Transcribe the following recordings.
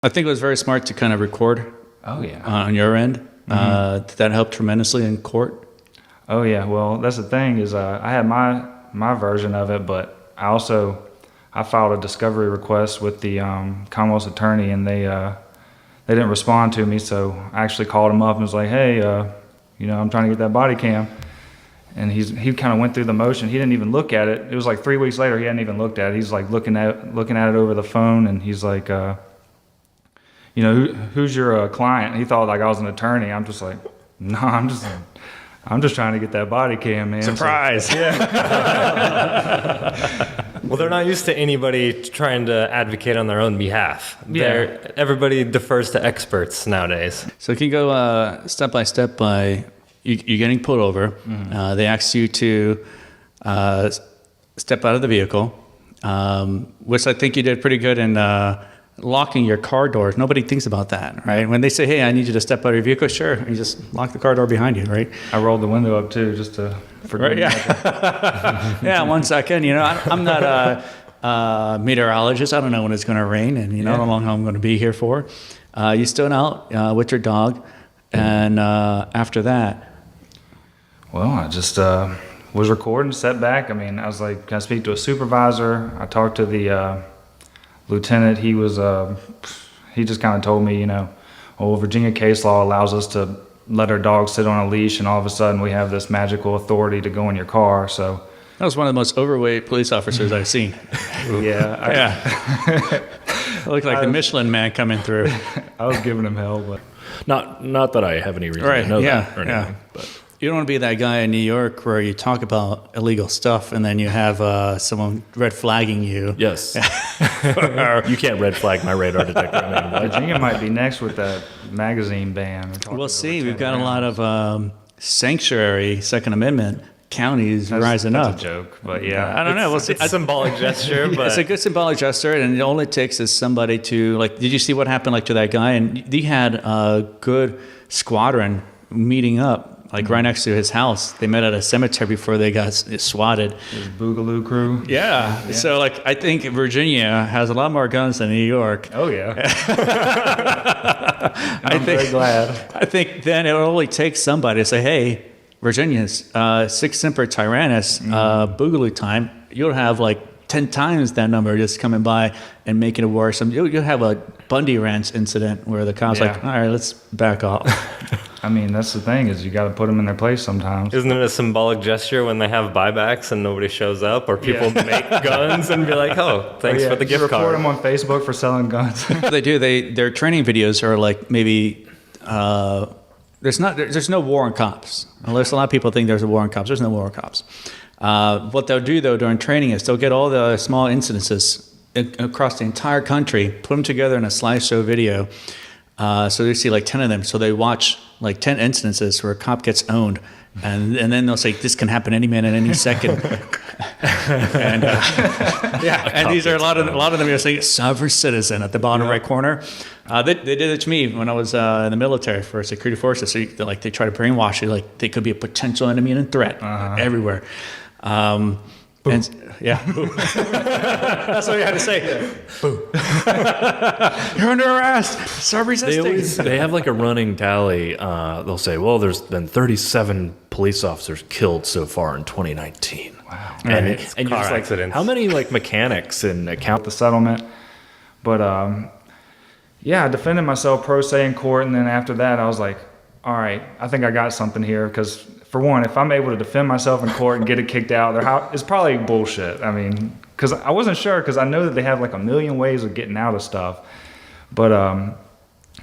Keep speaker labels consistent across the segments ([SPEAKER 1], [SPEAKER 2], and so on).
[SPEAKER 1] I think it was very smart to kind of record.
[SPEAKER 2] Oh yeah.
[SPEAKER 1] On your end. Did that help tremendously in court?
[SPEAKER 2] Oh yeah. Well, that's the thing is I had my version of it, but I filed a discovery request with the Commonwealth's attorney, and they didn't respond to me. So I actually called him up and was like, hey, I'm trying to get that body cam. And he kind of went through the motion. He didn't even look at it. It was like 3 weeks later. He hadn't even looked at it. He's like looking at it over the phone, and he's like, who's your client? He thought like I was an attorney. I'm just like, no, I'm just trying to get that body cam, man.
[SPEAKER 1] Surprise!
[SPEAKER 2] So,
[SPEAKER 3] yeah. Well, they're not used to anybody trying to advocate on their own behalf.
[SPEAKER 2] Yeah.
[SPEAKER 3] Everybody defers to experts nowadays.
[SPEAKER 1] So can you go step by step by you're getting pulled over. Mm-hmm. They ask you to step out of the vehicle, which I think you did pretty good in locking your car doors. Nobody thinks about that, right? When they say, hey, I need you to step out of your vehicle, sure. You just lock the car door behind you, right?
[SPEAKER 2] I rolled the window up too, just to forget.
[SPEAKER 1] Right, yeah. Yeah, 1 second. I'm not a meteorologist. I don't know when it's going to rain, and how long I'm going to be here for. You stood out with your dog, and after that,
[SPEAKER 2] well, I just was recording, sat back. I mean, I was like, can I speak to a supervisor? I talked to the lieutenant. He just kind of told me, Virginia case law allows us to let our dog sit on a leash, and all of a sudden we have this magical authority to go in your car. So
[SPEAKER 1] that was one of the most overweight police officers I've seen.
[SPEAKER 2] Yeah.
[SPEAKER 1] It looked like the Michelin Man coming through.
[SPEAKER 2] I was giving him hell, but
[SPEAKER 4] not that I have any reason to know that or anything. But
[SPEAKER 1] you don't want to be that guy in New York where you talk about illegal stuff and then you have someone red flagging you.
[SPEAKER 4] Yes. You can't red flag my radar detector. I mean,
[SPEAKER 2] Virginia might be next with that magazine ban.
[SPEAKER 1] We'll see. We've got a lot of sanctuary Second Amendment counties rising up.
[SPEAKER 2] That's a joke, but yeah.
[SPEAKER 1] I don't know. We'll see.
[SPEAKER 3] It's a symbolic gesture, but
[SPEAKER 1] it's a good symbolic gesture, and all it takes is somebody to, like, did you see what happened, to that guy? And he had a good squadron meeting up, right next to his house. They met at a cemetery before they got swatted.
[SPEAKER 2] His Boogaloo crew.
[SPEAKER 1] Yeah. So, I think Virginia has a lot more guns than New York.
[SPEAKER 2] Oh, yeah.
[SPEAKER 1] I'm
[SPEAKER 2] very glad.
[SPEAKER 1] I think then it will only take somebody to say, hey, Virginia's Sic Semper Tyrannis, Boogaloo time. You'll have 10 times that number just coming by and making it worse. You'll have a Bundy Ranch incident where the cops all right, let's back off.
[SPEAKER 2] I mean, that's the thing is you got to put them in their place sometimes.
[SPEAKER 3] Isn't it a symbolic gesture when they have buybacks and nobody shows up, or people make guns and be like, "Oh, thanks for the gift card."
[SPEAKER 2] Report them on Facebook for selling guns.
[SPEAKER 1] They do. Their training videos are maybe. There's no war on cops. Unless a lot of people think there's a war on cops. There's no war on cops. What they'll do though during training is they'll get all the small incidences across the entire country, put them together in a slideshow video. So they see 10 of them. So they watch 10 incidences where a cop gets owned, and then they'll say this can happen any minute, any second. And and these are a lot of them. You'll say sovereign citizen at the bottom right corner. They did it to me when I was in the military for security forces. So they try to brainwash you they could be a potential enemy and a threat everywhere. And that's what you had to say. Boo. You're under arrest. Stop resisting.
[SPEAKER 4] They have a running tally. They'll say, well, there's been 37 police officers killed so far in 2019.
[SPEAKER 2] Wow.
[SPEAKER 4] And
[SPEAKER 3] you're just accidents.
[SPEAKER 4] How many mechanics and account
[SPEAKER 2] the settlement? But I defended myself pro se in court, and then after that I was like, all right, I think I got something here, because for one, if I'm able to defend myself in court and get it kicked out, it's probably bullshit. I mean, because I wasn't sure, because I know that they have a million ways of getting out of stuff. But I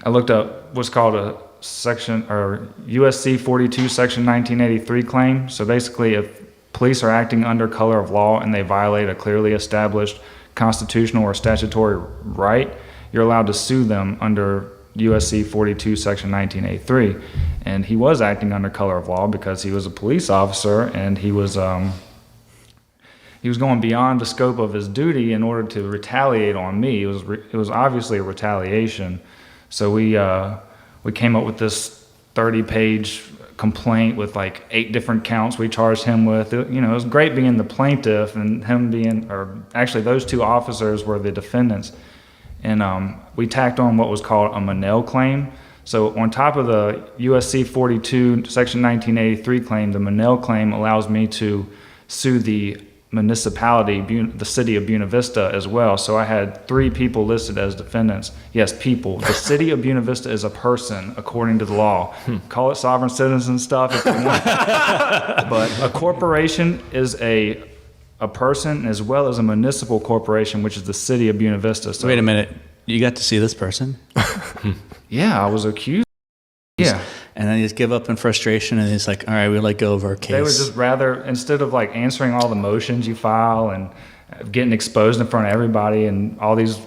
[SPEAKER 2] looked up what's called a section, or USC 42 section 1983 claim. So basically, if police are acting under color of law and they violate a clearly established constitutional or statutory right, you're allowed to sue them under USC 42 section 1983. And he was acting under color of law because he was a police officer, and he was going beyond the scope of his duty in order to retaliate on me. It was obviously a retaliation. So we came up with this 30-page complaint with 8 different counts we charged him with. It was great being the plaintiff and him being, or actually those 2 officers were the defendants. and we tacked on what was called a Monell claim. So on top of the USC 42 Section 1983 claim, the Monell claim allows me to sue the municipality, the city of Buena Vista as well. So I had 3 people listed as defendants. Yes, people. The city of Buena Vista is a person according to the law. Call it sovereign citizen stuff if you want. But a corporation is a person as well as a municipal corporation, which is the city of Buena Vista. So,
[SPEAKER 1] Wait a minute. You got to see this person?
[SPEAKER 2] yeah, I was accused. Yeah.
[SPEAKER 1] And then you just give up in frustration, and it's like, all right, we let go of our case.
[SPEAKER 2] They would just rather, instead of like answering all the motions you file and getting exposed in front of everybody and all these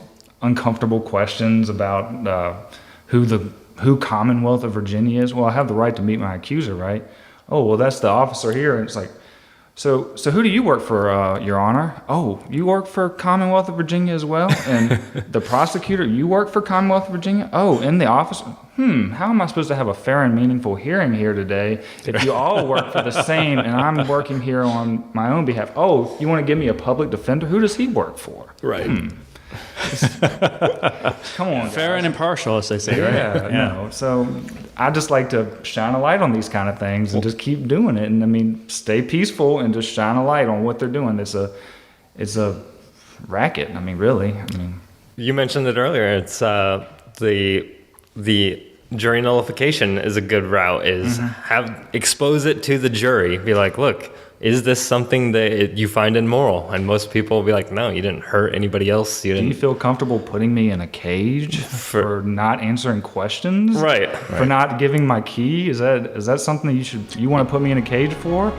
[SPEAKER 2] uncomfortable questions about who Commonwealth of Virginia is. Well, I have the right to meet my accuser, right? Oh, well, that's the officer here. And it's like, so who do you work for, Your Honor? Oh, you work for Commonwealth of Virginia as well? And the prosecutor, you work for Commonwealth of Virginia? Oh, and the officer? How am I supposed to have a fair and meaningful hearing here today if you all work for the same and I'm working here on my own behalf? Oh, you want to give me a public defender? Who does he work for?
[SPEAKER 4] Right.
[SPEAKER 2] Come on,
[SPEAKER 1] Fair
[SPEAKER 2] guys.
[SPEAKER 1] and impartial, as they say,
[SPEAKER 2] Yeah,
[SPEAKER 1] right?
[SPEAKER 2] no. So I just like to shine a light on these kind of things and just keep doing it. And I mean, stay peaceful and just shine a light on what they're doing. It's a racket. I mean, really. I mean,
[SPEAKER 3] You mentioned it earlier. It's the jury nullification is a good route. Is expose it to the jury. Be like, look, is this something that you find immoral? And most people will be like, no, you didn't hurt anybody else. You
[SPEAKER 2] do you
[SPEAKER 3] didn't.
[SPEAKER 2] feel comfortable putting me in a cage for not answering questions?
[SPEAKER 3] Right.
[SPEAKER 2] For not giving my key? Is that something that you want to put me in a cage for?